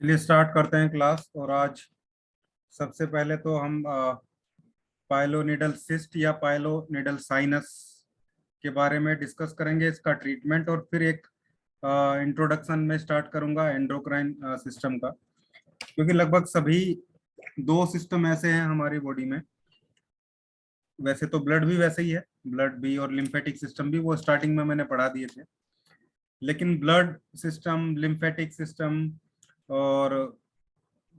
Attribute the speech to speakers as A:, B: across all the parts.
A: चलिए स्टार्ट करते हैं क्लास। और आज सबसे पहले तो हम पाइलोनिडल सिस्ट या पाइलोनिडल साइनस के बारे में डिस्कस करेंगे, इसका ट्रीटमेंट, और फिर एक इंट्रोडक्शन में स्टार्ट करूंगा एंडोक्राइन सिस्टम का। क्योंकि लगभग सभी दो सिस्टम ऐसे हैं हमारी बॉडी में। वैसे तो ब्लड भी वैसे ही है, ब्लड भी और लिम्फेटिक सिस्टम भी, वो स्टार्टिंग में मैंने पढ़ा दिए थे। लेकिन ब्लड सिस्टम, लिम्फेटिक सिस्टम और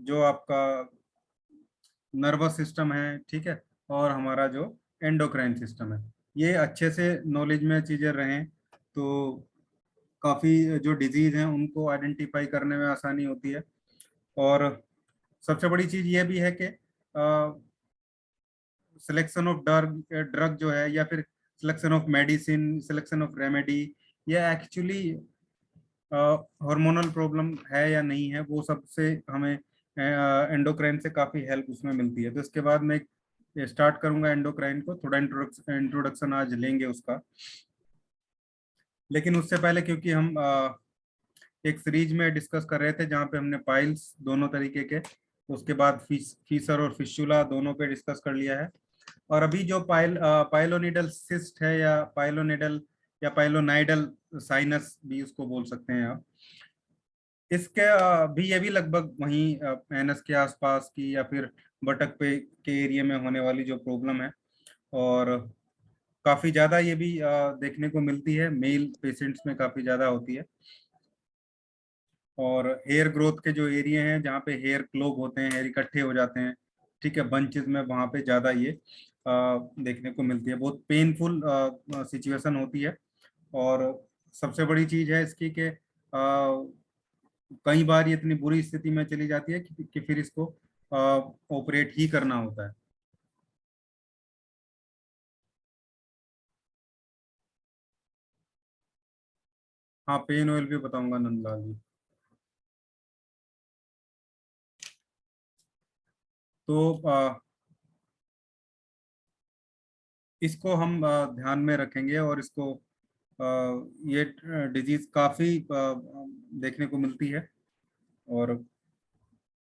A: जो आपका नर्वस सिस्टम है, ठीक है, और हमारा जो एंडोक्राइन सिस्टम है, ये अच्छे से नॉलेज में चीजें रहें तो काफी जो डिजीज हैं उनको आइडेंटिफाई करने में आसानी होती है। और सबसे बड़ी चीज ये भी है कि सिलेक्शन ऑफ ड्रग जो है, या फिर selection of medicine, selection of remedy, ये एक्चुअली हार्मोनल प्रॉब्लम है या नहीं है, वो सबसे हमें एंडोक्राइन से काफी हेल्प उसमें मिलती है। तो इसके बाद मैं स्टार्ट करूंगा एंडोक्राइन को, थोड़ा इंट्रोडक्शन आज लेंगे उसका। लेकिन उससे पहले, क्योंकि हम एक सीरीज में डिस्कस कर रहे थे जहाँ पे हमने पाइल्स दोनों तरीके के, उसके बाद फीसर और फिस्टुला दोनों पे डिस्कस कर लिया है। और अभी जो पाइलोनिडल सिस्ट है, या पाइलोनिडल या पाइलोनाइडल साइनस भी उसको बोल सकते हैं आप, इसके भी ये भी लगभग वहीं एनस के आसपास की या फिर बटक पे के एरिया में होने वाली जो प्रॉब्लम है। और काफी ज्यादा ये भी देखने को मिलती है, मेल पेशेंट्स में काफी ज्यादा होती है। और हेयर ग्रोथ के जो एरिया हैं जहाँ पे हेयर क्लोग होते हैं, हेयर इकट्ठे हो जाते हैं, ठीक है, बंचेस में, वहाँ पे ज्यादा ये देखने को मिलती है। बहुत पेनफुल सिचुएशन होती है। और सबसे बड़ी चीज है इसकी कि कई बार ये इतनी बुरी स्थिति में चली जाती है कि फिर इसको ऑपरेट ही करना होता है। हाँ, पेन ऑयल भी बताऊंगा नंदलाल जी। तो इसको हम ध्यान में रखेंगे। और इसको ये डिजीज काफी देखने को मिलती है। और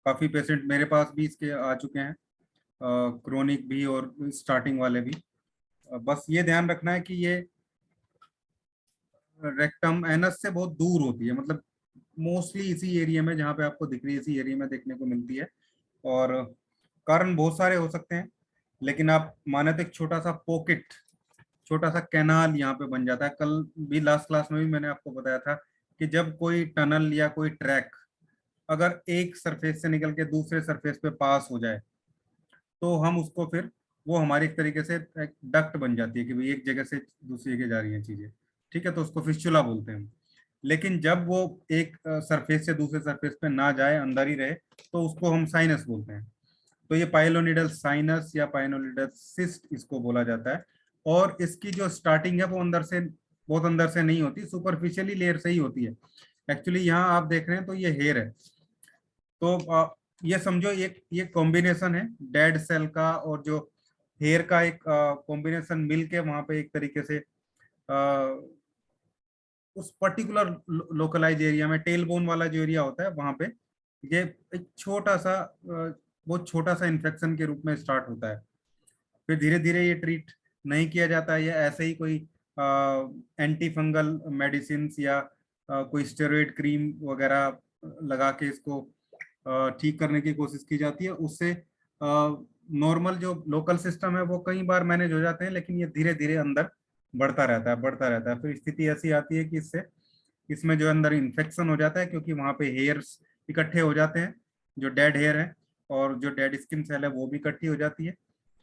A: काफी पेशेंट मेरे पास भी इसके आ चुके हैं, क्रोनिक भी और स्टार्टिंग वाले भी। बस ये ध्यान रखना है कि ये रेक्टम एनस से बहुत दूर होती है, मतलब मोस्टली इसी एरिया में जहाँ पे आपको दिख रही है, इसी एरिया में देखने को मिलती है। और कारण बहुत सारे हो सकते हैं, लेकिन आप माने तो एक छोटा सा पॉकेट, छोटा सा कैनाल यहाँ पे बन जाता है। कल भी लास्ट क्लास में भी मैंने आपको बताया था कि जब कोई टनल या कोई ट्रैक अगर एक सरफेस से निकल के दूसरे सरफेस पे पास हो जाए, तो हम उसको फिर, वो हमारी एक तरीके से एक डक्ट बन जाती है कि भाई एक जगह से दूसरी जगह जा रही है चीजें, ठीक है, तो उसको फिस्चुला बोलते हैं हम। लेकिन जब वो एक सरफेस से दूसरे सरफेस पे ना जाए, अंदर ही रहे, तो उसको हम साइनस बोलते हैं। तो ये पाइलोनिडल साइनस या पाइलोनिडल सिस्ट इसको बोला जाता है। और इसकी जो स्टार्टिंग है वो अंदर से, बहुत अंदर से नहीं होती, सुपरफिशियली लेयर से ही होती है। एक्चुअली यहाँ आप देख रहे हैं तो ये हेयर है। तो ये समझो ये कॉम्बिनेशन है डेड सेल का और जो हेयर का, एक कॉम्बिनेशन मिल के वहां पे एक तरीके से उस पर्टिकुलर लोकलाइज एरिया में, टेल बोन वाला जो एरिया होता है वहां पे, ये एक छोटा सा बहुत छोटा सा इन्फेक्शन के रूप में स्टार्ट होता है। फिर धीरे धीरे ये ट्रीट नहीं किया जाता है, या ऐसे ही कोई एंटी फंगल मेडिसिन या कोई स्टेरॉइड क्रीम वगैरह लगा के इसको ठीक करने की कोशिश की जाती है। उससे नॉर्मल जो लोकल सिस्टम है वो कई बार मैनेज हो जाते हैं, लेकिन ये धीरे धीरे अंदर बढ़ता रहता है, बढ़ता रहता है। फिर स्थिति ऐसी आती है कि इससे, इसमें जो अंदर इन्फेक्शन हो जाता है, क्योंकि वहां पे हेयर्स इकट्ठे हो जाते हैं, जो डेड हेयर है, और जो डेड स्किन सेल है वो भी इकट्ठी हो जाती है।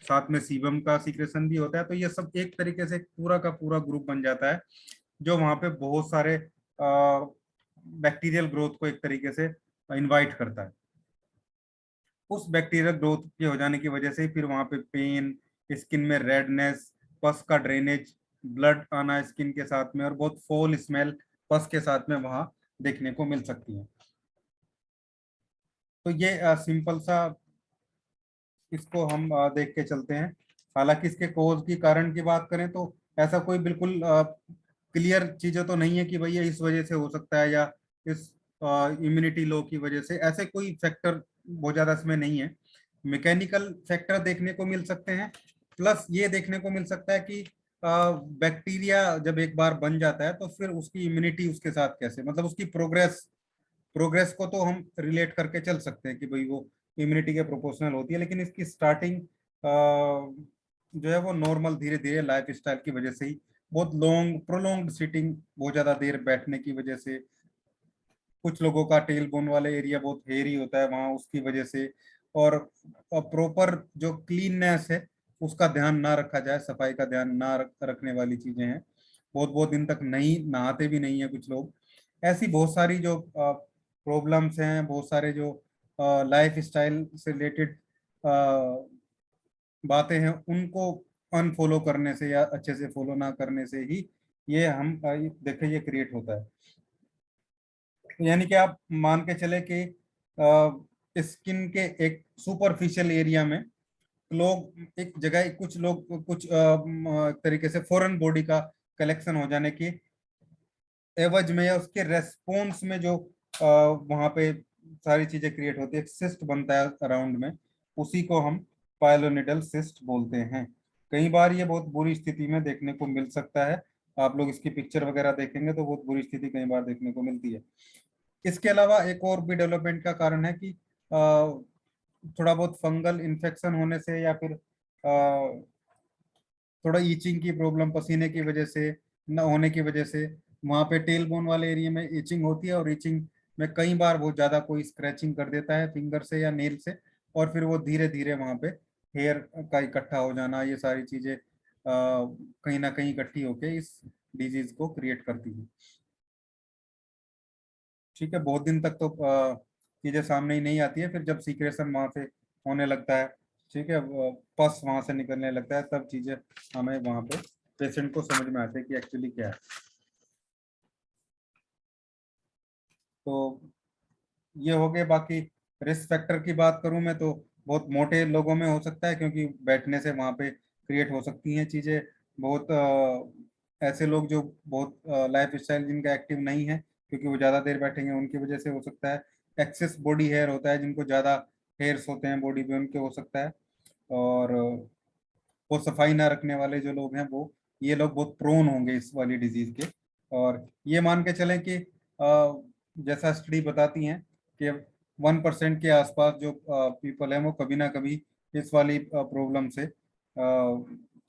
A: साथ में सीबम का सीक्रेशन भी होता है। तो ये सब एक तरीके से पूरा का पूरा ग्रुप बन जाता है, जो वहां पे बहुत सारे बैक्टीरियल ग्रोथ को एक तरीके से इनवाइट करता है। उस बैक्टीरियल ग्रोथ के हो जाने की वजह से फिर वहां पे पेन, स्किन में रेडनेस, पस का ड्रेनेज, ब्लड आना स्किन के साथ में, और बहुत फोल स्मेल पस के साथ में वहां देखने को मिल सकती है। तो ये सिंपल सा इसको हम देख के चलते हैं। हालांकि इसके कोज की कारण की बात करें तो ऐसा कोई बिल्कुल क्लियर चीजें तो नहीं है कि भैया इस वजह से हो सकता है या इस इम्यूनिटी लो की वजह से, ऐसे कोई फैक्टर बहुत ज्यादा इसमें नहीं है। मैकेनिकल फैक्टर देखने को मिल सकते हैं, प्लस ये देखने को मिल सकता है कि बैक्टीरिया जब एक बार बन जाता है तो फिर उसकी इम्यूनिटी उसके साथ कैसे, मतलब उसकी प्रोग्रेस प्रोग्रेस को तो हम रिलेट करके चल सकते हैं कि भाई वो इम्यूनिटी के प्रोपोर्शनल होती है, लेकिन इसकी स्टार्टिंग जो है वो नॉर्मल धीरे धीरे लाइफ स्टाइल की वजह से ही, बहुत लॉन्ग प्रोलॉन्ग सिटिंग, बहुत ज्यादा देर बैठने की वजह से, कुछ लोगों का टेल बोन वाले एरिया बहुत हेयरी होता है वहाँ उसकी वजह से, और प्रॉपर जो क्लीननेस है उसका ध्यान ना रखा जाए, सफाई का ध्यान ना रखने वाली चीजें हैं, बहुत बहुत दिन तक नहीं नहाते भी नहीं है कुछ लोग, ऐसी बहुत सारी जो प्रॉब्लम्स हैं, बहुत सारे जो लाइफ स्टाइल से रिलेटेड बातें हैं, उनको अनफॉलो करने से या अच्छे से फॉलो ना करने से ही ये हम देखें ये क्रिएट होता है। यानी कि आप मान के चले कि स्किन के एक सुपरफिशियल एरिया में लोग एक जगह, कुछ लोग कुछ तरीके से फॉरेन बॉडी का कलेक्शन हो जाने की एवज में या उसके रेस्पॉन्स में जो वहां पे सारी चीजें क्रिएट होती है, एक सिस्ट बनता है अराउंड में, उसी को हम पाइलोनिडल सिस्ट बोलते हैं। कई बार ये बहुत बुरी स्थिति में देखने को मिल सकता है, आप लोग इसकी पिक्चर वगैरह देखेंगे तो बहुत बुरी स्थिति कई बार देखने को मिलती है। इसके अलावा एक और भी डेवलपमेंट का कारण है कि थोड़ा बहुत फंगल इन्फेक्शन होने से या फिर थोड़ा ईचिंग की प्रॉब्लम पसीने की वजह से न होने की वजह से वहाँ पे टेल बोन वाले एरिया में ईचिंग होती है, और ईचिंग में कई बार बहुत ज्यादा कोई स्क्रैचिंग कर देता है फिंगर से या नेल से, और फिर वो धीरे धीरे वहाँ पे हेयर का इकट्ठा हो जाना, ये सारी चीजें कहीं ना कहीं इकट्ठी होके इस डिजीज को क्रिएट करती है। ठीक है, बहुत दिन तक तो चीजें सामने ही नहीं आती है, फिर जब सीक्रेशन वहां से होने लगता है, ठीक है, पस वहां से निकलने लगता है, तब चीजें हमें वहां पे पेशेंट को समझ में आते हैं कि एक्चुअली क्या है। तो ये हो गए। बाकी रिस्क फैक्टर की बात करूं मैं तो बहुत मोटे लोगों में हो सकता है, क्योंकि बैठने से वहां पे क्रिएट हो सकती हैं चीजें। बहुत ऐसे लोग जो बहुत लाइफ स्टाइल जिनका एक्टिव नहीं है, क्योंकि वो ज्यादा देर बैठेंगे उनकी वजह से हो सकता है। एक्सेस बॉडी हेयर होता है, जिनको ज्यादा हेयर्स होते हैं बॉडी पे, उनके हो सकता है। और वो सफाई ना रखने वाले जो लोग हैं, वो ये लोग बहुत प्रोन होंगे इस वाली डिजीज के। और ये मान के चलें कि जैसा स्टडी बताती हैं कि 1% के आसपास जो पीपल हैं वो कभी ना कभी इस वाली प्रॉब्लम से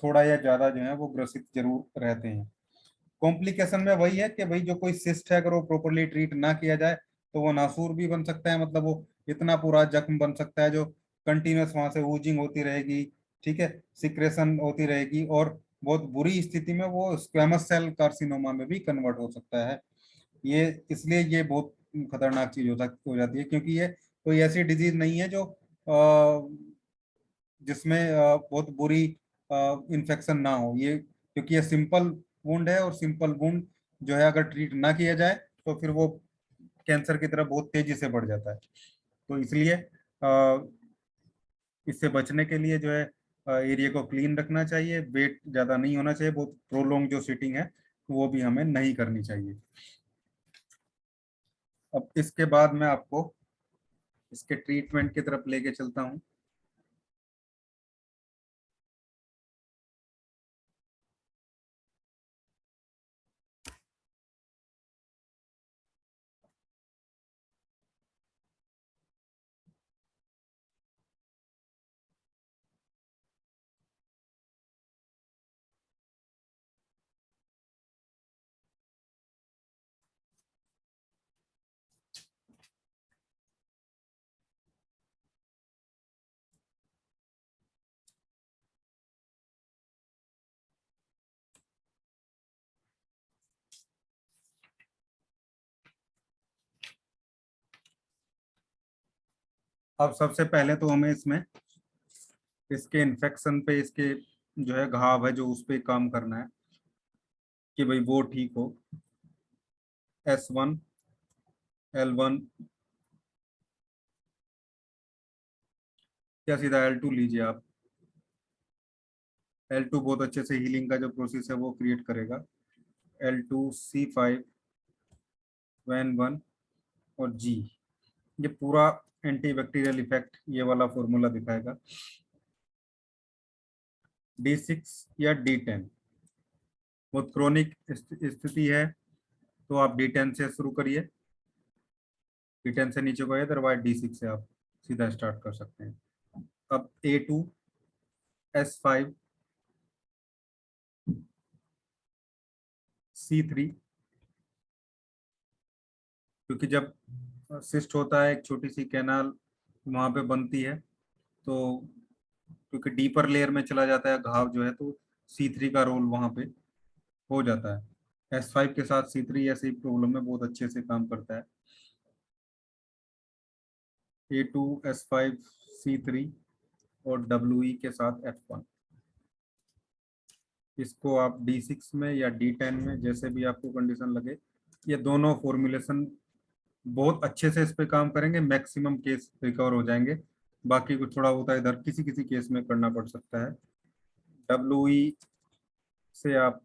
A: थोड़ा या ज्यादा जो है वो ग्रसित जरूर रहते हैं। कॉम्प्लिकेशन में वही है कि भाई जो कोई सिस्ट है, अगर वो प्रॉपरली ट्रीट ना किया जाए तो वो नासूर भी बन सकता है, मतलब वो इतना पूरा जख्म बन सकता है जो कंटिन्यूस वहां से वूजिंग होती रहेगी, ठीक है, सिक्रेशन होती रहेगी, और बहुत बुरी स्थिति में वो स्क्वेमस सेल कार्सिनोमा में भी कन्वर्ट हो सकता है। ये इसलिए ये बहुत खतरनाक चीज हो जाती है, क्योंकि ये कोई ऐसी डिजीज नहीं है जो जिसमें बहुत बुरी इन्फेक्शन ना हो, ये क्योंकि ये सिंपल वुंड है, और सिंपल वुंड जो है अगर ट्रीट ना किया जाए तो फिर वो कैंसर की तरफ बहुत तेजी से बढ़ जाता है। तो इसलिए इससे बचने के लिए जो है एरिया को क्लीन रखना चाहिए, वेट ज्यादा नहीं होना चाहिए, बहुत प्रोलोंग जो सिटिंग है वो भी हमें नहीं करनी चाहिए। अब इसके बाद मैं आपको इसके ट्रीटमेंट की तरफ लेके चलता हूँ। अब सबसे पहले तो हमें इसमें इसके इन्फेक्शन पे, इसके जो है घाव है जो उस पे काम करना है कि भाई वो ठीक हो। S1 L1 या सीधा L2 लीजिए आप। L2 बहुत अच्छे से हीलिंग का जो प्रोसेस है वो क्रिएट करेगा। L2 C5 Van1 और जी, ये पूरा एंटीबैक्टीरियल इफेक्ट ये वाला फॉर्मूला दिखाएगा। D6 या D10 बहुत क्रोनिक स्थिति है तो आप D10 से शुरू करिए, D10 से नीचे को है, अदरवाइज D6 से आप सीधा स्टार्ट कर सकते हैं। अब A2 S5 C3, क्योंकि जब सिस्ट होता है एक छोटी सी कैनाल वहां पे बनती है, तो क्योंकि डीपर लेयर में चला जाता है घाव जो है, तो C3 का रोल वहां पे हो जाता है। S5 के साथ C3 ऐसी प्रॉब्लम में बहुत अच्छे से काम करता है। A2 S5 C3 और WE के साथ F1, इसको आप D6 में या D10 में जैसे भी आपको कंडीशन लगे, ये दोनों फॉर्मुलेशन बहुत अच्छे से इस पे काम करेंगे, मैक्सिमम केस रिकवर हो जाएंगे। बाकी कुछ थोड़ा होता है इधर किसी किसी केस में करना पड़ सकता है। WE से आप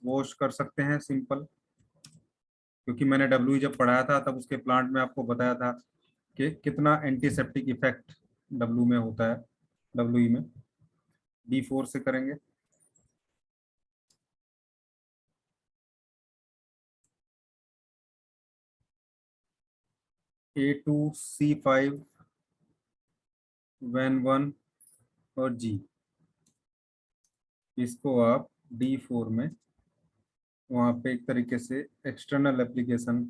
A: वॉश कर सकते हैं सिंपल, क्योंकि मैंने WE जब पढ़ाया था तब उसके प्लांट में आपको बताया था कि कितना एंटीसेप्टिक इफेक्ट W में होता है, WE में। D4 से करेंगे। A2 C5 Van1 और G, इसको आप D4 में वहां पे एक तरीके से एक्सटर्नल एप्लीकेशन।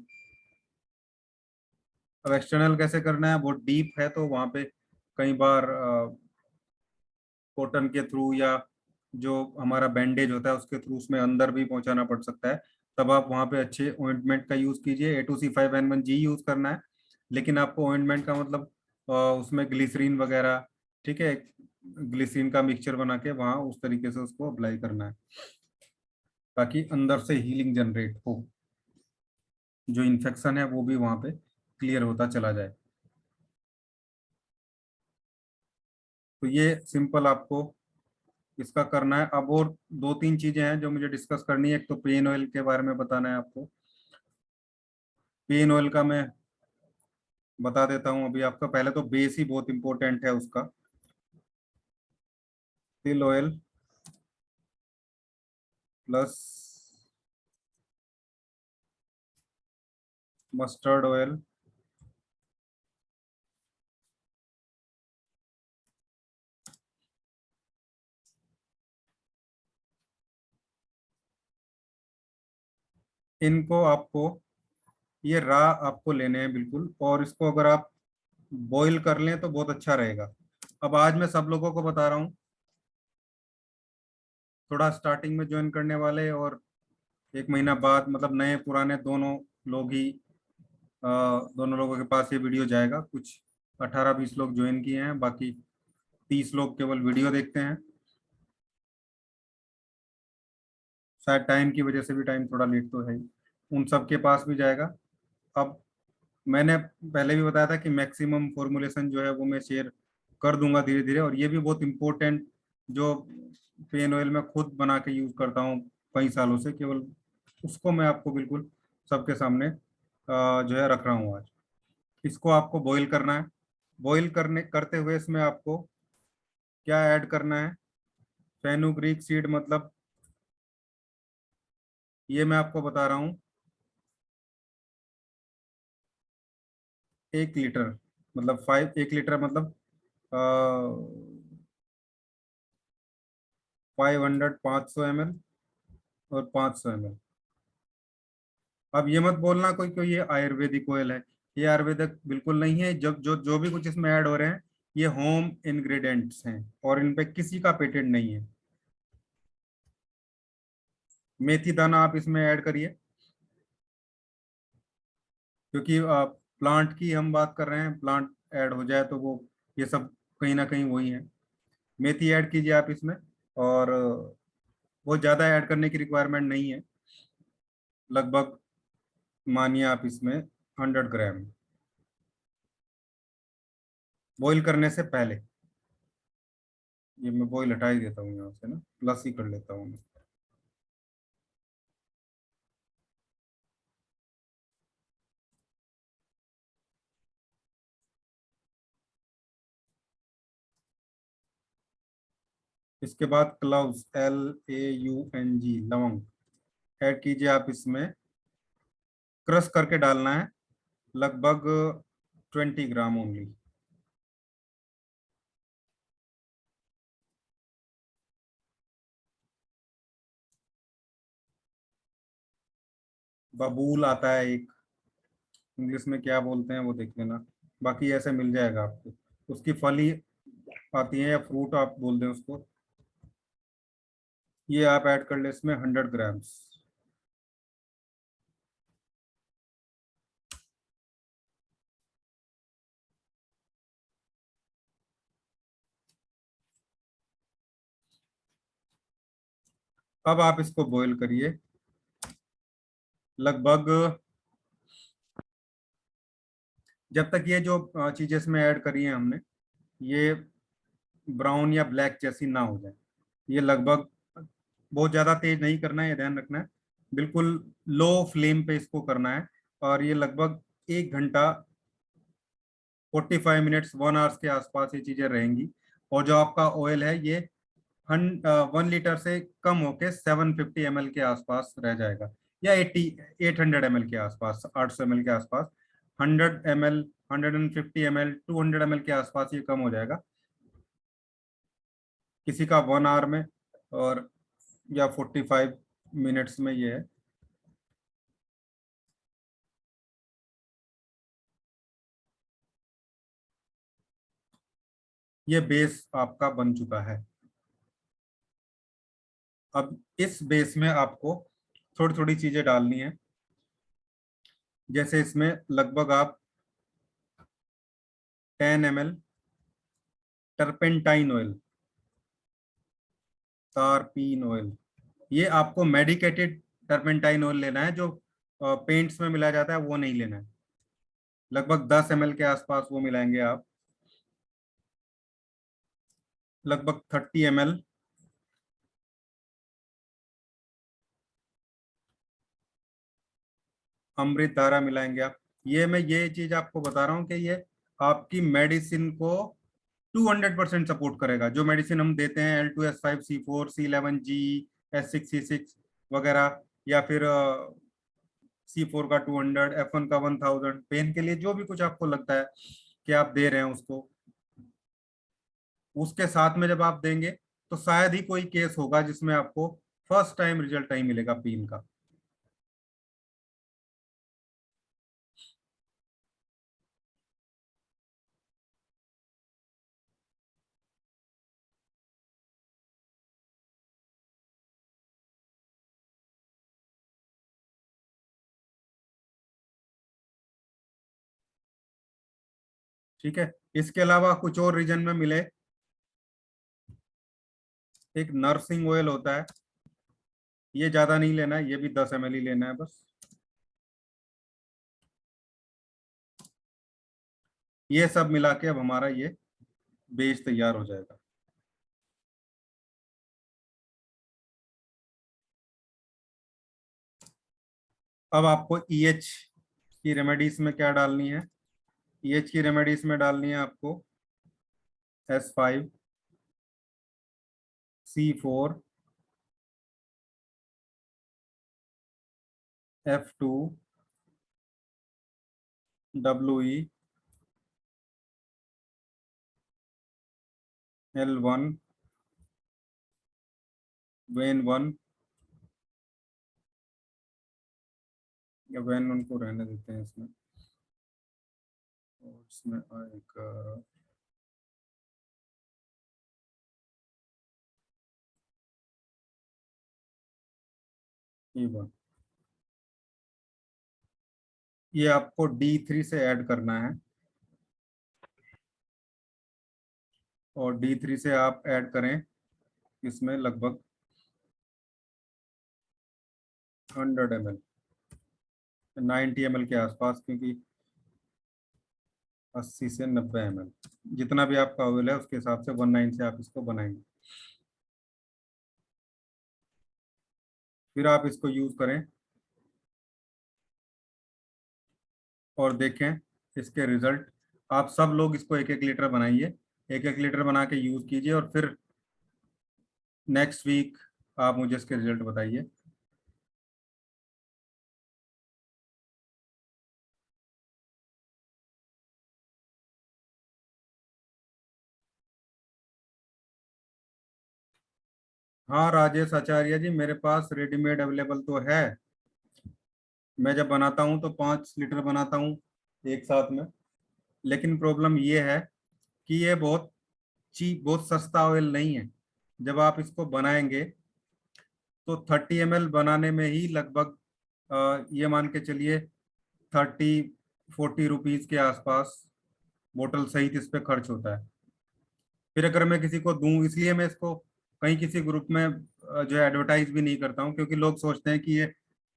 A: अब एक्सटर्नल कैसे करना है, बहुत डीप है तो वहां पे कई बार कॉटन के थ्रू या जो हमारा बैंडेज होता है उसके थ्रू उसमें अंदर भी पहुंचाना पड़ सकता है। तब आप वहां पे अच्छे ऑइंटमेंट का यूज कीजिए। A2C5N1G यूज करना है, लेकिन आपको ऑइंटमेंट का मतलब उसमें ग्लिसरीन वगैरह, ठीक है, ग्लिसरीन का मिक्सचर बना के वहां उस तरीके से उसको अप्लाई करना है, ताकि अंदर से हीलिंग जनरेट हो, जो इन्फेक्शन है वो भी वहां पे क्लियर होता चला जाए। तो ये सिंपल आपको इसका करना है। अब और दो तीन चीजें हैं जो मुझे डिस्कस करनी है। एक तो पेन ऑयल के बारे में बताना है आपको। पेन ऑयल का मैं बता देता हूँ अभी आपका। पहले तो बेस ही बहुत इंपॉर्टेंट है उसका। तिल ऑयल प्लस मस्टर्ड ऑयल इनको आपको, ये रा आपको लेने हैं बिल्कुल, और इसको अगर आप बॉईल कर लें तो बहुत अच्छा रहेगा। अब आज मैं सब लोगों को बता रहा हूँ, थोड़ा स्टार्टिंग में ज्वाइन करने वाले और एक महीना बाद, मतलब नए पुराने दोनों लोग ही, दोनों लोगों के पास ये वीडियो जाएगा। कुछ 18-20 लोग ज्वाइन किए हैं, बाकी 30 लोग केवल वीडियो देखते हैं। शायद टाइम की वजह से भी, टाइम थोड़ा लेट तो है ही, उन सब के पास भी जाएगा। अब मैंने पहले भी बताया था कि मैक्सिमम फॉर्मुलेशन जो है वो मैं शेयर कर दूंगा धीरे धीरे। और ये भी बहुत इंपॉर्टेंट, जो पेन ऑयल मैं खुद बना के यूज करता हूँ कई सालों से, केवल उसको मैं आपको बिल्कुल सबके सामने जो है रख रहा हूँ आज। इसको आपको बॉईल करना है। बॉईल करने करते हुए इसमें आपको क्या ऐड करना है, फेनुग्रीक सीड, मतलब ये मैं आपको बता रहा हूँ 1 लीटर, मतलब 1 लीटर मतलब 500 500 ml और 500 ml। अब ये मत बोलना कोई कोई ये आयुर्वेदिक ऑयल है, ये आयुर्वेदिक बिल्कुल नहीं है। जब जो जो भी कुछ इसमें ऐड हो रहे हैं ये होम इंग्रेडिएंट्स हैं और इन पे किसी का पेटेंट नहीं है। मेथी दाना आप इसमें ऐड करिए, क्योंकि प्लांट की हम बात कर रहे हैं, प्लांट ऐड हो जाए तो वो ये सब कहीं ना कहीं वही है। मेथी ऐड कीजिए आप इसमें, और बहुत ज़्यादा ऐड करने की रिक्वायरमेंट नहीं है। लगभग मानिए आप इसमें 100 ग्राम, बॉईल करने से पहले। ये मैं बॉईल हटा ही देता हूँ यहाँ से ना, प्लस ही कर लेता हूँ मैं। इसके बाद क्लव्स, LAUNG, लवंग ऐड कीजिए आप इसमें। क्रश करके डालना है, लगभग 20 ग्राम ओनली। बबूल आता है एक, इंग्लिश में क्या बोलते हैं वो देख लेना, बाकी ऐसे मिल जाएगा आपको। उसकी फली आती है या फ्रूट आप बोल दें उसको। ये आप ऐड कर ले इसमें 100 ग्राम्स। अब आप इसको बॉईल करिए लगभग, जब तक ये जो चीजें इसमें ऐड करी है हमने, ये ब्राउन या ब्लैक जैसी ना हो जाए। ये लगभग, बहुत ज्यादा तेज नहीं करना है, ये ध्यान रखना है, बिल्कुल लो फ्लेम पे इसको करना है। और ये लगभग 1 घंटा, 45 मिनट्स, 1 आवर्स के आसपास ये चीजें रहेंगी। और जो आपका ऑयल है ये 1 लीटर से कम होके 750 ml के आसपास रह जाएगा, या 800 ml के आसपास, 800 ml के आसपास। 100 ml, 150 ml, 200 ml के आसपास ये कम हो जाएगा किसी का 1 आवर में, और या 45 मिनट्स में ये है। ये बेस आपका बन चुका है। अब इस बेस में आपको थोड़ी थोड़ी चीजें डालनी है। जैसे इसमें लगभग आप 10 ml टर्पेंटाइन ऑयल, तारपीन ऑयल, ये आपको मेडिकेटेड टर्पेंटाइन ऑयल लेना है, जो पेंट्स में मिलाया जाता है वो नहीं लेना है। लगभग 10 ml के आसपास वो मिलाएंगे आप। लगभग 30 ml अमृत धारा मिलाएंगे आप। ये चीज आपको बता रहा हूँ कि ये आपकी मेडिसिन को 200% सपोर्ट करेगा। जो मेडिसिन हम देते हैं, L2S5C4, C11G, S6C6 वगैरह, या फिर C4 का 200, F1 का 1000, पेन के लिए जो भी कुछ आपको लगता है कि आप दे रहे हैं उसको, उसके साथ में जब आप देंगे तो शायद ही कोई केस होगा जिसमें आपको फर्स्ट टाइम रिजल्ट नहीं मिलेगा पेन का। ठीक है, इसके अलावा कुछ और रीजन में मिले, एक नर्सिंग ऑयल होता है, ये ज्यादा नहीं लेना है, ये भी 10 ml ही लेना है बस। ये सब मिला के अब हमारा ये बेस तैयार हो जाएगा। अब आपको EH की रेमेडीज में क्या डालनी है? EH की रेमेडीज में डालनी है आपको S5, C4, F2, WE, L1, when 1, या वेन 1 को रहने देते हैं इसमें, और इसमें आएगा E1। ये आपको D3 से ऐड करना है, और D3 से आप ऐड करें इसमें लगभग 100 ml, 90 ml के आसपास, क्योंकि 80 से 90 ml, जितना भी आपका ऑयल है उसके हिसाब से 19 से आप इसको बनाएंगे। फिर आप इसको यूज करें और देखें इसके रिजल्ट। आप सब लोग इसको 1-1 लीटर बनाइए, 1-1 लीटर बना के यूज कीजिए, और फिर नेक्स्ट वीक आप मुझे इसके रिजल्ट बताइए। हाँ राजेश आचार्य जी, मेरे पास रेडीमेड अवेलेबल तो है। मैं जब बनाता हूँ तो 5 लीटर बनाता हूँ एक साथ में। लेकिन प्रॉब्लम ये है कि ये बहुत सस्ता ऑयल नहीं है। जब आप इसको बनाएंगे तो 30 ml बनाने में ही लगभग ये मान के चलिए 30-40 रुपीज के आसपास बोतल सहित इस पे खर्च होता है। फिर अगर मैं किसी को दूं, इसलिए मैं इसको कहीं किसी ग्रुप में जो है एडवर्टाइज भी नहीं करता हूँ, क्योंकि लोग सोचते हैं कि ये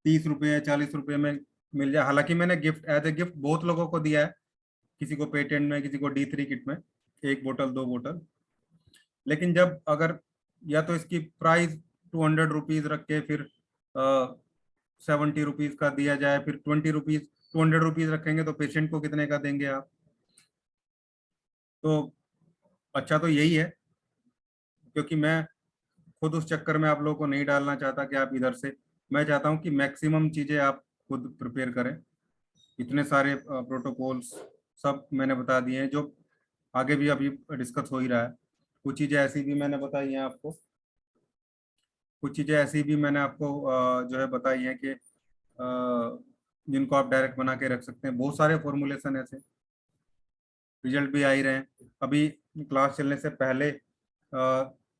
A: 30 रुपये 40 रुपये में मिल जाए। हालांकि मैंने गिफ्ट एज ए गिफ्ट बहुत लोगों को दिया है, किसी को पेटेंट में, किसी को D3 किट में, 1 बोतल 2 बोतल। लेकिन जब अगर या तो इसकी प्राइस 200 रुपीज रख के फिर 70 रुपीज का दिया जाए, फिर 20 रुपीज, 200 रुपीज रखेंगे तो पेशेंट को कितने का देंगे आप? तो अच्छा तो यही है, क्योंकि मैं खुद उस चक्कर में आप लोगों को नहीं डालना चाहता कि आप इधर से, मैं चाहता हूँ कि मैक्सिमम चीज़ें आप खुद प्रिपेयर करें। इतने सारे प्रोटोकॉल्स सब मैंने बता दिए हैं, जो आगे भी अभी डिस्कस हो ही रहा है। कुछ चीज़ें ऐसी भी मैंने बताई हैं आपको, कुछ चीज़ें ऐसी भी मैंने आपको जो है बताई हैं कि जिनको आप डायरेक्ट बना के रख सकते हैं। बहुत सारे फॉर्मुलेशन ऐसे, रिजल्ट भी आ ही रहे हैं। अभी क्लास चलने से पहले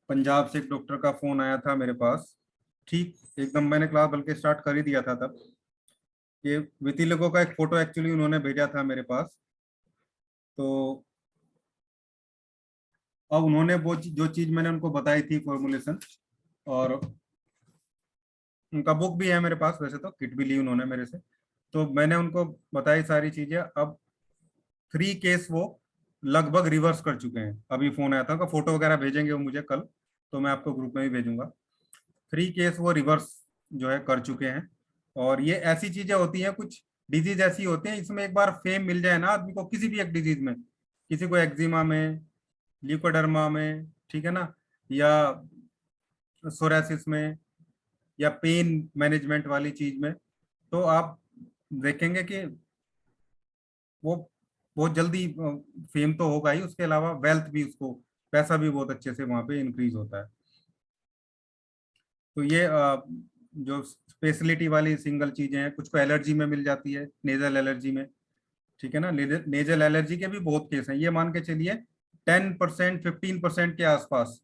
A: पंजाब से एक डॉक्टर का फोन आया था मेरे पास। ठीक एकदम मैंने क्लास बल्कि स्टार्ट कर ही दिया था तब। ये वितिलिगो का एक फोटो एक्चुअली उन्होंने भेजा था मेरे पास। तो अब उन्होंने जो चीज मैंने उनको बताई थी फॉर्मुलेशन, और उनका बुक भी है मेरे पास, वैसे तो किट भी ली उन्होंने मेरे से। तो मैंने उनको बताई सारी चीजें। अब 3 केस वो लगभग रिवर्स कर चुके हैं। अभी फोन आया था, उनका फोटो वगैरह भेजेंगे वो मुझे कल, तो मैं आपको ग्रुप में भी भेजूंगा। 3 केस वो रिवर्स जो है कर चुके हैं। और ये ऐसी चीजें होती हैं, कुछ डिजीज ऐसी होती हैं, इसमें एक बार फेम मिल जाए ना आदमी को, किसी भी एक डिजीज में, किसी को एक्जिमा में, ल्यूकोडर्मा में, ठीक है ना, या सोरासिस में, या पेन मैनेजमेंट वाली चीज में, तो आप देखेंगे कि वो बहुत जल्दी फेम तो होगा ही, उसके अलावा वेल्थ भी, उसको पैसा भी बहुत अच्छे से वहां पे इंक्रीज होता है। तो ये जो स्पेशलिटी वाली सिंगल चीजें हैं, कुछ को एलर्जी में मिल जाती है, नेजल एलर्जी में, ठीक है ना। नेजल एलर्जी के भी बहुत केस हैं, ये मान के चलिए 10% 15% के आसपास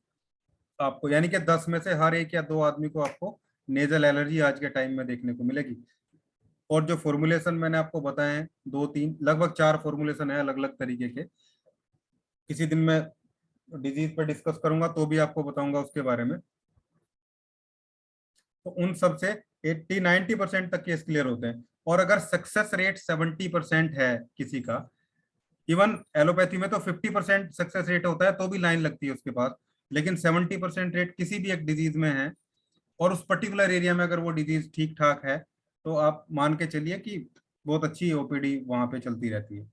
A: आपको, यानी कि 10 में से हर एक या दो आदमी को आपको नेजल एलर्जी आज के टाइम में देखने को मिलेगी। और जो फॉर्मुलेशन मैंने आपको बताए हैं, 2-3 लगभग 4 फॉर्मुलेशन है अलग अलग तरीके के। किसी दिन मैं डिजीज पर डिस्कस करूंगा तो भी आपको बताऊंगा उसके बारे में। तो उन सब से 80-90% तक केस क्लियर होते हैं। और अगर सक्सेस रेट 70% है किसी का, इवन एलोपैथी में तो 50% सक्सेस रेट होता है तो भी लाइन लगती है उसके पास, लेकिन 70% रेट किसी भी एक डिजीज में है, और उस पर्टिकुलर एरिया में अगर वो डिजीज ठीक ठाक है, तो आप मान के चलिए कि बहुत अच्छी ओपीडी वहां पे चलती रहती है।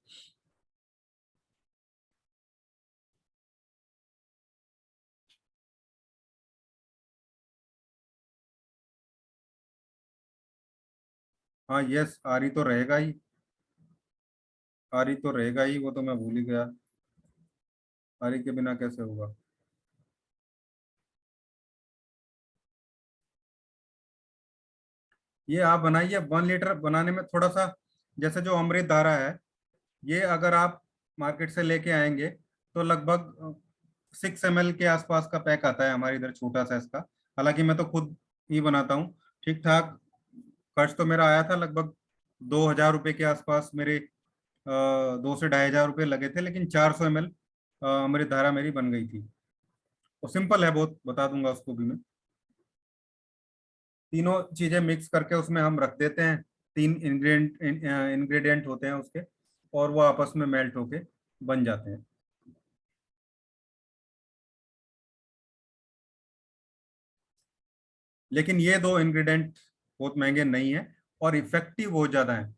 A: हाँ यस, आरी तो रहेगा ही, आरी तो रहेगा ही, वो तो मैं भूल ही गया। आरी के बिना कैसे होगा। ये आप बनाइए, 1 लीटर बनाने में थोड़ा सा, जैसे जो अमृत धारा है, ये अगर आप मार्केट से लेके आएंगे तो लगभग 6 ml के आसपास का पैक आता है हमारे इधर, छोटा सा इसका। हालांकि मैं तो खुद ही बनाता हूँ। ठीक ठाक खर्च तो मेरा आया था लगभग 2,000 रुपये के आसपास, मेरे 2 से 2,500 रुपये लगे थे, लेकिन 400 ml अमृत धारा मेरी बन गई थी। वो सिंपल है बहुत, बता दूंगा उसको भी मैं। तीनों चीजें मिक्स करके उसमें हम रख देते हैं। 3 इंग्रेडिएंट होते हैं उसके, और वो आपस में मेल्ट होके बन जाते हैं। लेकिन ये 2 इंग्रेडिएंट बहुत महंगे नहीं है, और इफेक्टिव बहुत ज्यादा है।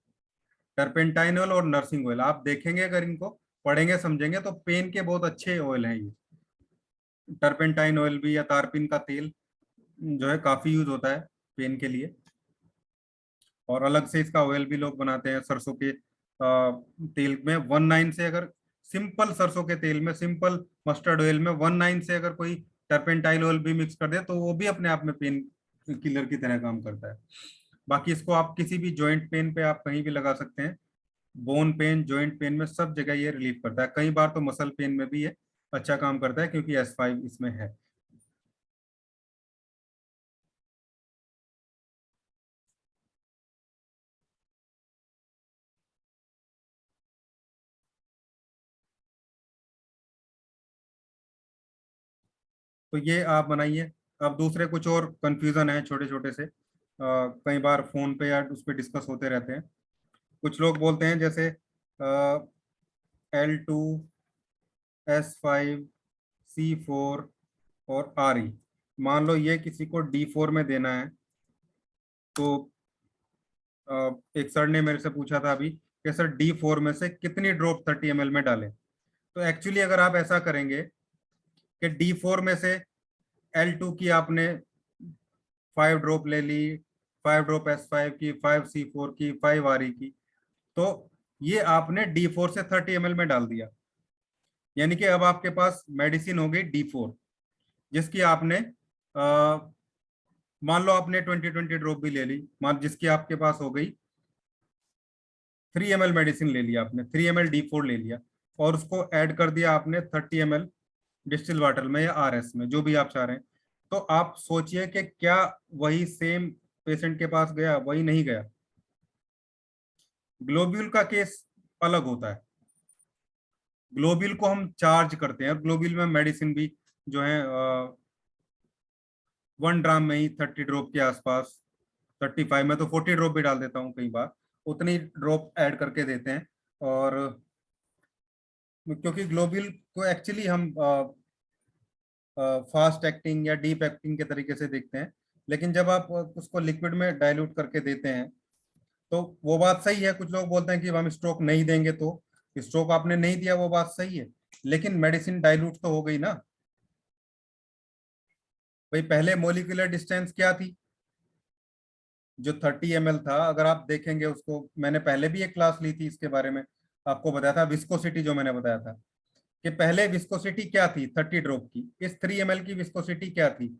A: टर्पेंटाइन ऑयल और नर्सिंग ऑयल, आप देखेंगे अगर इनको पढ़ेंगे समझेंगे तो पेन के बहुत अच्छे ऑयल हैं ये। टर्पेंटाइन ऑयल भी या तारपीन का तेल जो है काफी यूज होता है पेन के लिए। और अलग से इसका ऑयल भी लोग बनाते हैं सरसों के तेल में 1,9 से, अगर सिंपल सरसों के तेल में, सिंपल मस्टर्ड ऑयल में 1,9 से अगर कोई टर्पेंटाइल ऑयल भी मिक्स कर दे तो वो भी अपने आप में पेन किलर की तरह काम करता है। बाकी इसको आप किसी भी जॉइंट पेन पे आप कहीं भी लगा सकते हैं। बोन पेन, जॉइंट पेन में सब जगह ये रिलीफ करता है। कई बार तो मसल पेन में भी ये अच्छा काम करता है क्योंकि S5 इसमें है। तो ये आप बनाइए। अब दूसरे कुछ और कंफ्यूजन है छोटे छोटे से, कई बार फोन पे या उस पर डिस्कस होते रहते हैं। कुछ लोग बोलते हैं जैसे L2, S5, C4 और RE। मान लो ये किसी को D4 में देना है, तो एक सर ने मेरे से पूछा था अभी कि सर D4 में से कितनी ड्रॉप 30 ml में डालें। तो एक्चुअली अगर आप ऐसा करेंगे कि D4 में से L2 की आपने 5 ड्रॉप ले ली, 5 ड्रॉप S5 की, 5 C4 की, 5 RE की, तो ये आपने D4 से 30 ml में डाल दिया। यानी कि अब आपके पास मेडिसिन हो गई D4, जिसकी आपने मान लो आपने 20-20 ड्रॉप भी ले ली, मान जिसकी आपके पास हो गई 3 ml मेडिसिन ले लिया आपने, 3 ml D4 ले लिया, और उसको ऐड कर दिया आपने 30 ml डिस्टिल वाटर में या RS में, जो भी आप चाह रहे हैं। तो आप सोचिए कि क्या वही सेम पेशेंट के पास गया? वही नहीं गया। ग्लोब्यूल का केस अलग होता है। ग्लोब्यूल को हम चार्ज करते हैं, और ग्लोब्यूल में मेडिसिन भी जो है 1 ड्राम में ही 30 ड्रॉप के आसपास, 35 में तो 40 ड्रॉप भी डाल देता हूँ कई बार, उतनी ड्रॉप ऐड करके देते हैं। और क्योंकि ग्लोब्यूल को एक्चुअली हम फास्ट एक्टिंग या डीप एक्टिंग के तरीके से देखते हैं, लेकिन जब आप उसको लिक्विड में डाइल्यूट करके देते हैं तो वो बात सही है। कुछ लोग बोलते हैं कि हम स्ट्रोक नहीं देंगे, तो स्ट्रोक आपने नहीं दिया, वो बात सही है, लेकिन मेडिसिन डाइल्यूट तो हो गई ना। भाई पहले मोलिकुलर डिस्टेंस क्या थी? जो 30 ml था, अगर आप देखेंगे उसको, मैंने पहले भी एक क्लास ली थी इसके बारे में, आपको बताया था विस्कोसिटी, जो मैंने बताया था कि पहले विस्कोसिटी क्या थी 30 ड्रॉप की, इस 3 ml की विस्कोसिटी क्या थी,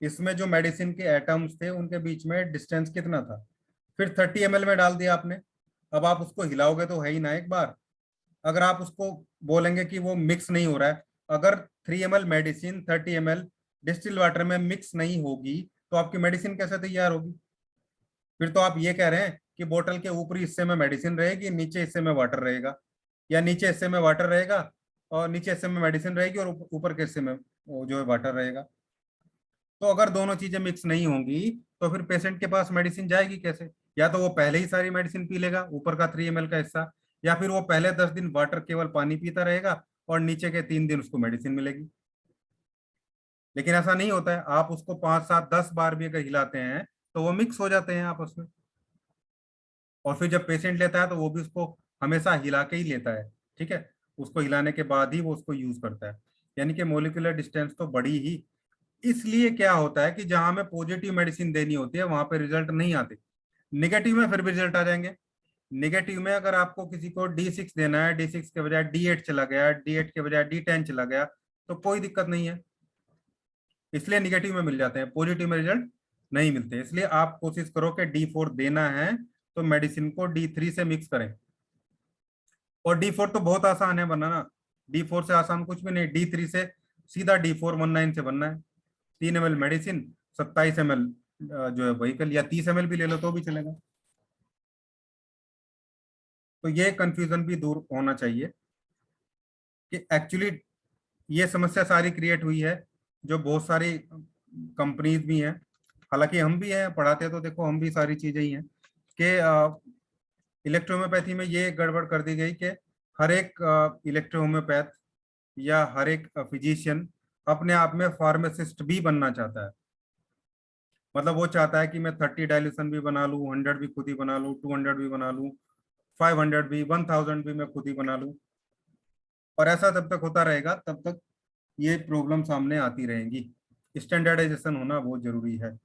A: इसमें जो मेडिसिन के एटम्स थे उनके बीच में डिस्टेंस कितना था। फिर 30 ml में डाल दिया आपने। अब आप उसको हिलाओगे तो है ही ना एक बार। अगर आप उसको बोलेंगे कि वो मिक्स नहीं हो रहा है, अगर 3 ml medicine 30 ml distil water में मिक्स नहीं होगी तो आपकी मेडिसिन कैसे तैयार होगी? फिर तो आप ये कह रहे हैं कि बोतल के ऊपरी हिस्से में मेडिसिन रहेगी, नीचे हिस्से में वाटर रहेगा, या नीचे हिस्से में वाटर रहेगा और नीचे हिस्से में मेडिसिन रहेगी, और ऊपर के हिस्से में वो जो है वाटर रहेगा। तो अगर दोनों चीजें मिक्स नहीं होंगी तो फिर पेशेंट के पास मेडिसिन जाएगी कैसे? या तो वो पहले ही सारी मेडिसिन पी लेगा, ऊपर का 3 ml का हिस्सा, या फिर वो पहले 10 दिन वाटर केवल पानी पीता रहेगा और नीचे के 3 दिन उसको मेडिसिन मिलेगी। लेकिन ऐसा नहीं होता है। आप उसको 5, 7, 10 बार भी अगर हिलाते हैं तो वो मिक्स हो जाते हैं आपस में। और फिर जब पेशेंट लेता है तो वो भी उसको हमेशा हिला के ही लेता है, ठीक है, उसको हिलाने के बाद ही वो उसको यूज करता है। यानी कि मोलिकुलर डिस्टेंस तो बड़ी ही। इसलिए क्या होता है कि जहां हमें पॉजिटिव मेडिसिन देनी होती है वहां पे रिजल्ट नहीं आते, निगेटिव में फिर भी रिजल्ट आ जाएंगे। निगेटिव में अगर आपको किसी को D6 देना है, D6 के बजाय D8 चला गया, D8 के बजाय D10 चला गया, तो कोई दिक्कत नहीं है। इसलिए निगेटिव में मिल जाते हैं, पॉजिटिव में रिजल्ट नहीं मिलते। इसलिए आप कोशिश करो कि D4 देना है तो मेडिसिन को D3 से मिक्स करें। और D4 तो बहुत आसान है बनाना, D4 से आसान कुछ भी नहीं। D3 से सीधा D4 19 से बनना है। 3 ml मेडिसिन, 27 ml जो है व्हीकल, या 30 ml भी ले लो तो भी चलेगा। तो ये कंफ्यूजन भी दूर होना चाहिए कि एक्चुअली ये समस्या सारी क्रिएट हुई है, जो बहुत सारी कंपनीज भी हैं, हालांकि हम भी हैं पढ़ाते हैं, तो देखो हम भी सारी चीजें ही हैं कि इलेक्ट्रोहोम्योपैथी में ये गड़बड़ कर दी गई कि हर एक इलेक्ट्रोहोम्योपैथ या हर एक फिजिशियन अपने आप में फार्मासिस्ट भी बनना चाहता है। मतलब वो चाहता है कि मैं 30 डायल्यूशन भी बना लूँ, 100 भी खुद ही बना लूँ, 200 भी बना लूँ, 500 भी, 1000 भी मैं खुद ही बना लूँ। और ऐसा जब तक होता रहेगा तब तक ये प्रॉब्लम सामने आती रहेंगी। स्टैंडर्डाइजेशन होना बहुत जरूरी है।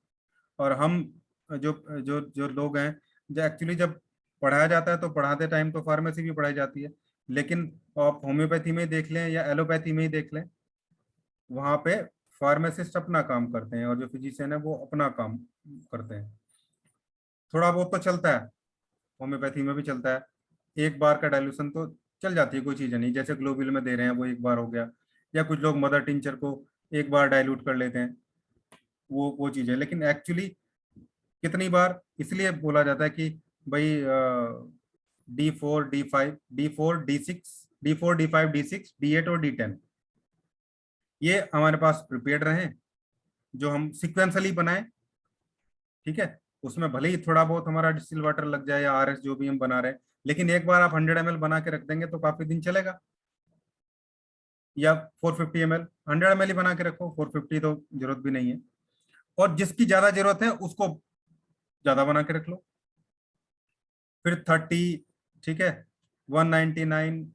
A: और हम जो जो जो लोग हैं, जो एक्चुअली जब पढ़ाया जाता है तो पढ़ाते टाइम तो फार्मेसी भी पढ़ाई जाती है, लेकिन आप होम्योपैथी में ही देख लें या एलोपैथी में ही देख लें, वहाँ पे फार्मासिस्ट अपना काम करते हैं और जो फिजिशियन है वो अपना काम करते हैं। थोड़ा बहुत तो चलता है, होम्योपैथी में भी चलता है, एक बार का डाइल्यूशन तो चल जाती है, कोई चीज़ नहीं, जैसे ग्लोबिल में दे रहे हैं वो एक बार हो गया, या कुछ लोग मदर टिंचर को एक बार डाइल्यूट कर लेते हैं, वो चीज़ है। लेकिन एक्चुअली कितनी बार, इसलिए बोला जाता है कि भाई D4 D5 D6 और D10 ये हमारे पास प्रिपेयर्ड रहें, जो हम सिक्वेंसली बनाएं, ठीक है। उसमें भले ही थोड़ा बहुत हमारा डिस्टिल वाटर लग जाए या आरएस जो भी हम बना रहे हैं, लेकिन एक बार आप 100 ml बना के रख देंगे तो काफी दिन चलेगा। या 450 ml, 100 ml ही बना के रखो, 450 तो जरूरत भी नहीं है। और जिसकी ज्यादा जरूरत है उसको ज्यादा बना के रख लो। फिर 30, ठीक है, 199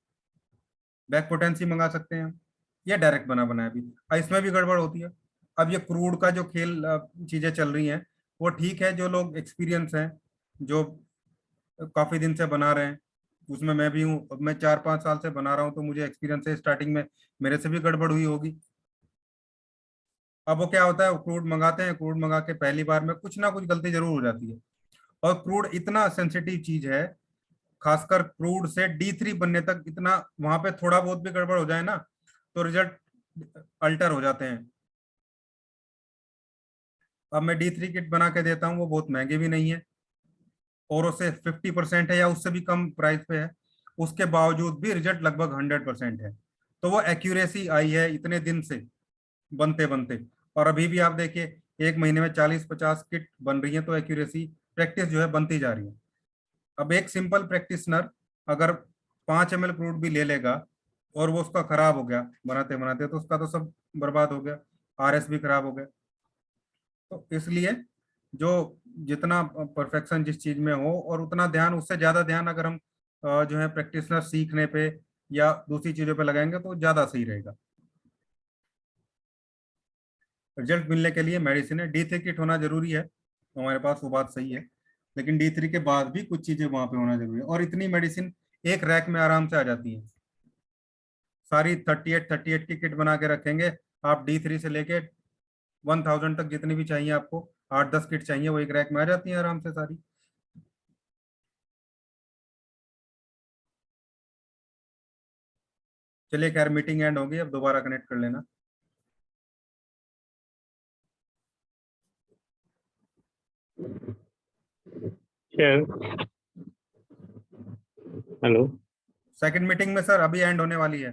A: बैक पोटेंसी मंगा सकते हैं हम, या डायरेक्ट बना बनाया भी। इसमें भी गड़बड़ होती है। अब ये क्रूड का जो खेल चीजें चल रही हैं, वो ठीक है, जो लोग एक्सपीरियंस हैं, जो काफी दिन से बना रहे हैं, उसमें मैं भी हूँ, अब मैं 4-5 साल से बना रहा हूँ तो मुझे एक्सपीरियंस है। स्टार्टिंग में मेरे से भी गड़बड़ हुई होगी। अब वो क्या होता है, क्रूड मंगाते हैं, क्रूड मंगा के पहली बार में कुछ ना कुछ गलती जरूर हो जाती है। और क्रूड इतना सेंसिटिव चीज है, खासकर क्रूड से D3 बनने तक, इतना वहां पे थोड़ा बहुत भी गड़बड़ हो जाए ना तो रिजल्ट अल्टर हो जाते हैं। अब मैं D3 किट बना के देता हूँ, वो बहुत महंगे भी नहीं है, और उससे 50% है या उससे भी कम प्राइस पे है, उसके बावजूद भी रिजल्ट लगभग 100% है। तो वो एक्यूरेसी आई है इतने दिन से बनते बनते। और अभी भी आप देखिए, एक महीने में 40-50 किट बन रही है, तो एक्यूरेसी, प्रैक्टिस जो है बनती जा रही है। अब एक सिंपल प्रैक्टिशनर अगर 5 ml क्रूड भी ले लेगा और वो उसका खराब हो गया बनाते बनाते, तो उसका तो सब बर्बाद हो गया, आरएस भी खराब हो गया। तो इसलिए जो जितना परफेक्शन जिस चीज में हो, और उतना ध्यान, उससे ज्यादा ध्यान अगर हम जो है प्रैक्टिशनर सीखने पे या दूसरी चीजों पे लगाएंगे तो ज्यादा सही रहेगा। रिजल्ट मिलने के लिए मेडिसिन है, D3 किट होना जरूरी है हमारे पास, वो बात सही है। लेकिन D3 के बाद भी कुछ चीजें वहां पे होना जरूरी है, और इतनी मेडिसिन एक रैक में आराम से आ जाती है। सारी 38 की किट बना के रखेंगे आप, D3 से लेके 1000 तक जितनी भी चाहिए आपको, 8-10 किट चाहिए, वो एक रैक में आ जाती है आराम से सारी। चलिए खैर, मीटिंग एंड होगी, अब दोबारा कनेक्ट कर लेना।
B: शेयर। हेलो।
A: सेकंड मीटिंग में सर अभी एंड होने वाली है।